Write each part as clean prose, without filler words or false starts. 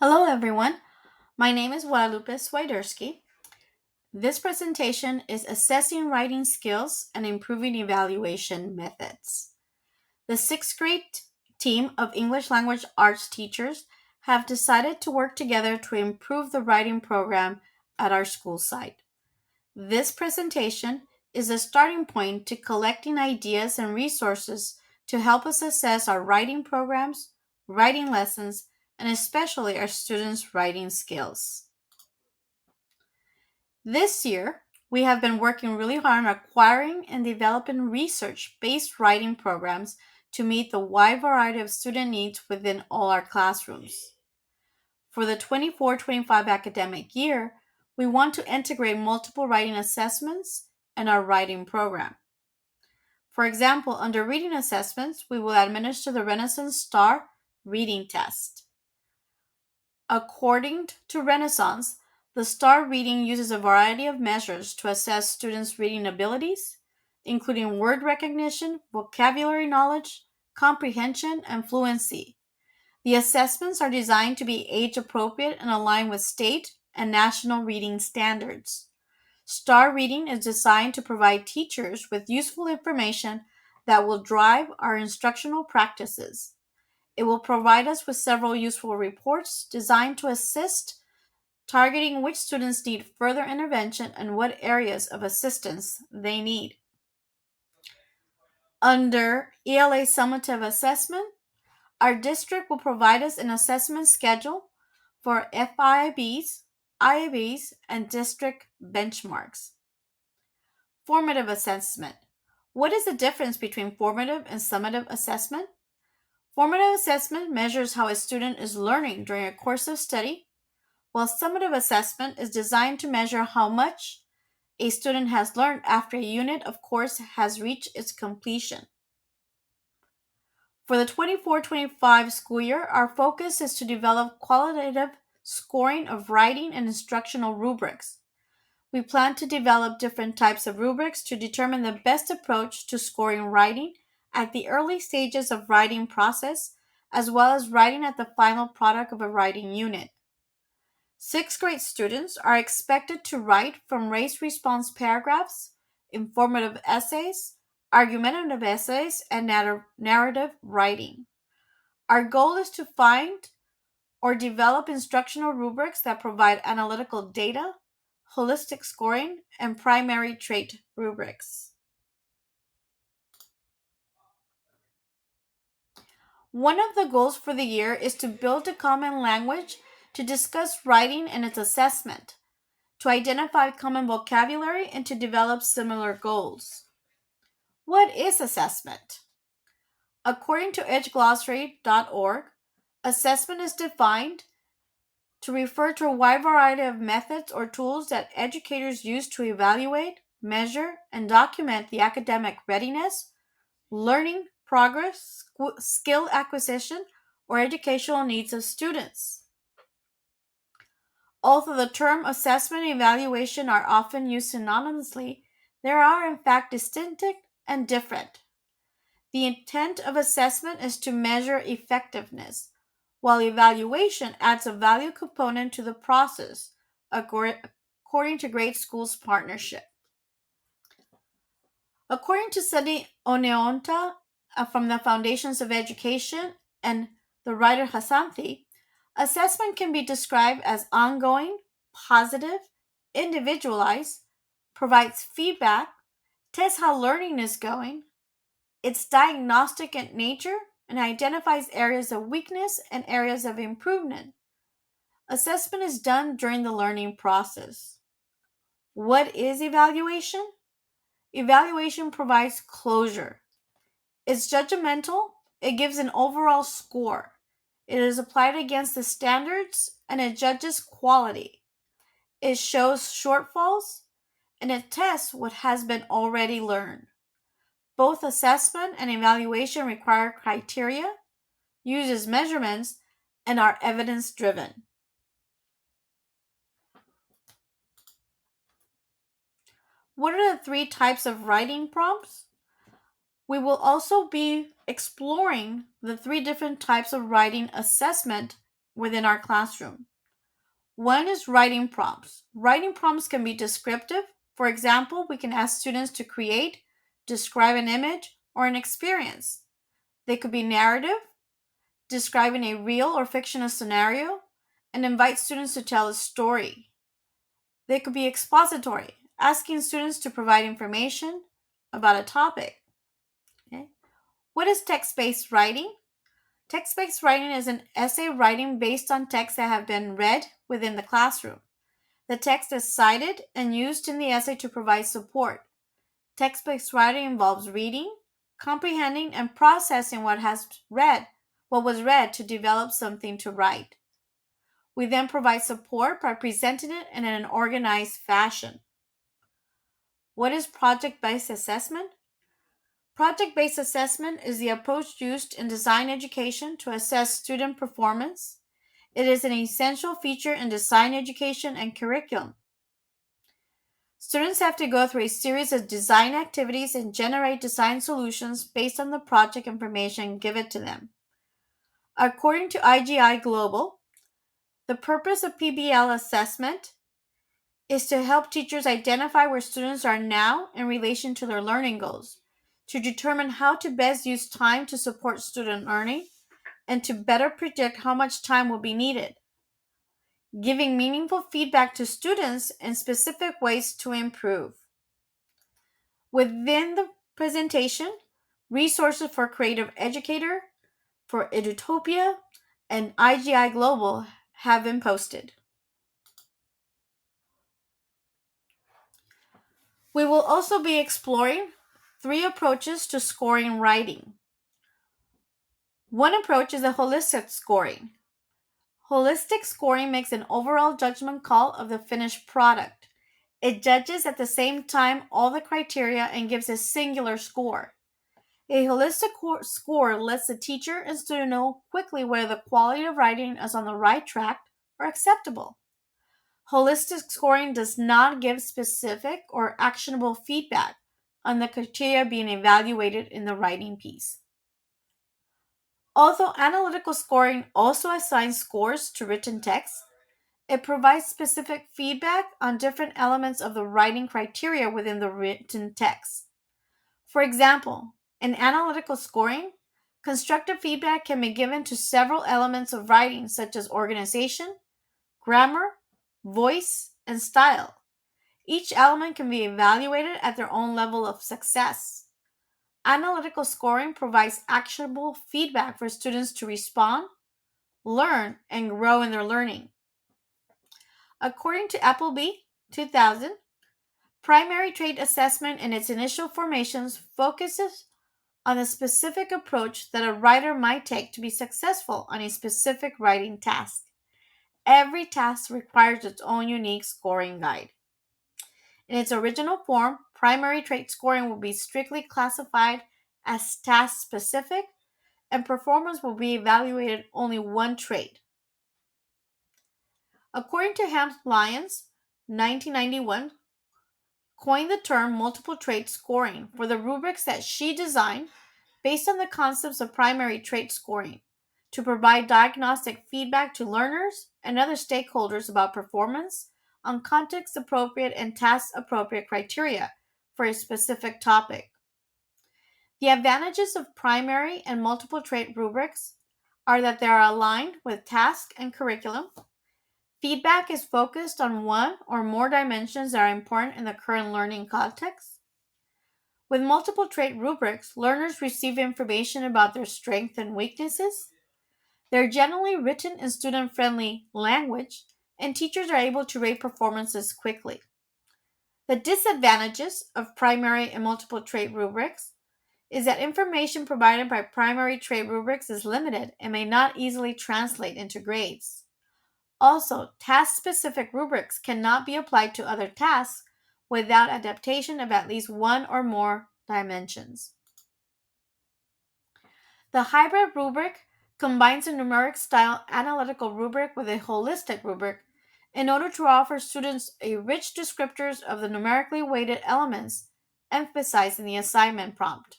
Hello, everyone. My name is Guadalupe Swiderski. This presentation is assessing writing skills and improving evaluation methods. The sixth grade team of English language arts teachers have decided to work together to improve the writing program at our school site. This presentation is a starting point to collecting ideas and resources to help us assess our writing programs, writing lessons, and especially our students' writing skills. This year, we have been working really hard on acquiring and developing research based writing programs to meet the wide variety of student needs within all our classrooms. For the 24-25 academic year, we want to integrate multiple writing assessments in our writing program. For example, under reading assessments, we will administer the Renaissance Star reading test. According to Renaissance, the STAR reading uses a variety of measures to assess students' reading abilities, including word recognition, vocabulary knowledge, comprehension, and fluency. The assessments are designed to be age appropriate and align with state and national reading standards. STAR reading is designed to provide teachers with useful information that will drive our instructional practices. It will provide us with several useful reports designed to assist targeting which students need further intervention and what areas of assistance they need. Under ELA summative assessment, our district will provide us an assessment schedule for FIIBs, IABs, and district benchmarks. Formative assessment. What is the difference between formative and summative assessment? Formative assessment measures how a student is learning during a course of study, while summative assessment is designed to measure how much a student has learned after a unit of course has reached its completion. For the 24-25 school year, our focus is to develop qualitative scoring of writing and instructional rubrics. We plan to develop different types of rubrics to determine the best approach to scoring writing at the early stages of writing process, as well as writing at the final product of a writing unit. Sixth grade students are expected to write from race response paragraphs, informative essays, argumentative essays, and narrative writing. Our goal is to find or develop instructional rubrics that provide analytical data, holistic scoring, and primary trait rubrics. One of the goals for the year is to build a common language to discuss writing and its assessment, to identify common vocabulary, and to develop similar goals. What is assessment? According to edgeglossary.org, assessment is defined to refer to a wide variety of methods or tools that educators use to evaluate, measure, and document the academic readiness, learning progress, skill acquisition, or educational needs of students. Although the term assessment and evaluation are often used synonymously, they are in fact distinct and different. The intent of assessment is to measure effectiveness, while evaluation adds a value component to the process, according to Great Schools Partnership. According to Sadi Oneonta from the Foundations of Education and the writer Hasanthi, assessment can be described as ongoing, positive, individualized, provides feedback, tests how learning is going, it's diagnostic in nature, and identifies areas of weakness and areas of improvement. Assessment is done during the learning process. What is evaluation? Evaluation provides closure. It's judgmental, it gives an overall score. It is applied against the standards and it judges quality. It shows shortfalls and it tests what has been already learned. Both assessment and evaluation require criteria, uses measurements, and are evidence driven. What are the three types of writing prompts? We will also be exploring the three different types of writing assessment within our classroom. One is writing prompts. Writing prompts can be descriptive. For example, we can ask students to create, describe an image or an experience. They could be narrative, describing a real or fictional scenario, and invite students to tell a story. They could be expository, asking students to provide information about a topic. Okay? What is text-based writing? Text-based writing is an essay writing based on texts that have been read within the classroom. The text is cited and used in the essay to provide support. Text-based writing involves reading, comprehending, and processing what was read to develop something to write. We then provide support by presenting it in an organized fashion. What is project-based assessment? Project-based assessment is the approach used in design education to assess student performance. It is an essential feature in design education and curriculum. Students have to go through a series of design activities and generate design solutions based on the project information given to them. According to IGI Global, the purpose of PBL assessment is to help teachers identify where students are now in relation to their learning goals, to determine how to best use time to support student learning, and to better predict how much time will be needed, giving meaningful feedback to students in specific ways to improve. Within the presentation, resources for Creative Educator, for Edutopia, and IGI Global have been posted. We will also be exploring 3 approaches to scoring writing. One approach is a holistic scoring. Holistic scoring makes an overall judgment call of the finished product. It judges at the same time all the criteria and gives a singular score. A holistic score lets the teacher and student know quickly whether the quality of writing is on the right track or acceptable. Holistic scoring does not give specific or actionable feedback on the criteria being evaluated in the writing piece. Although analytical scoring also assigns scores to written text, it provides specific feedback on different elements of the writing criteria within the written text. For example, in analytical scoring, constructive feedback can be given to several elements of writing such as organization, grammar, voice, and style. Each element can be evaluated at their own level of success. Analytical scoring provides actionable feedback for students to respond, learn, and grow in their learning. According to Appleby, 2000, primary trait assessment in its initial formations focuses on a specific approach that a writer might take to be successful on a specific writing task. Every task requires its own unique scoring guide. In its original form, primary trait scoring will be strictly classified as task specific, and performance will be evaluated only one trait. According to Hans Lyons, 1991, coined the term multiple trait scoring for the rubrics that she designed based on the concepts of primary trait scoring to provide diagnostic feedback to learners and other stakeholders about performance on context appropriate and task appropriate criteria for a specific topic. The advantages of primary and multiple trait rubrics are that they are aligned with task and curriculum. Feedback is focused on one or more dimensions that are important in the current learning context. With multiple trait rubrics, learners receive information about their strengths and weaknesses. They're generally written in student-friendly language, and teachers are able to rate performances quickly. The disadvantages of primary and multiple trait rubrics is that information provided by primary trait rubrics is limited and may not easily translate into grades. Also, task-specific rubrics cannot be applied to other tasks without adaptation of at least one or more dimensions. The hybrid rubric combines a numeric-style analytical rubric with a holistic rubric in order to offer students a rich descriptors of the numerically weighted elements emphasized in the assignment prompt,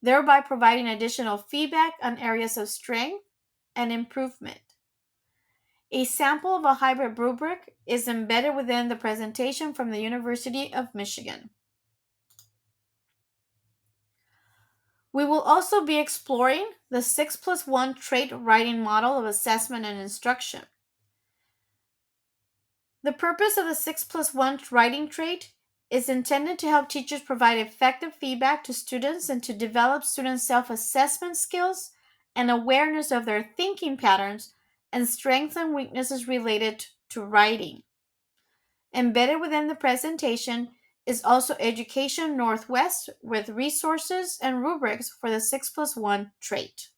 thereby providing additional feedback on areas of strength and improvement. A sample of a hybrid rubric is embedded within the presentation from the University of Michigan. We will also be exploring the 6+1 trait writing model of assessment and instruction. The purpose of the 6+1 writing trait is intended to help teachers provide effective feedback to students and to develop students' self-assessment skills and awareness of their thinking patterns and strengths and weaknesses related to writing. Embedded within the presentation is also Education Northwest with resources and rubrics for the 6+1 trait.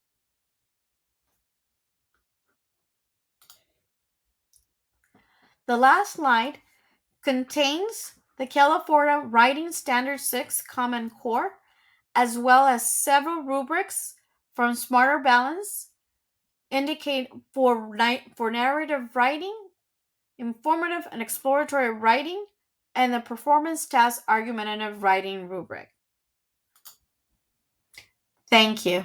The last slide contains the California Writing Standard 6 Common Core, as well as several rubrics from Smarter Balance, indicate for narrative writing, informative and exploratory writing, and the performance task argumentative writing rubric. Thank you.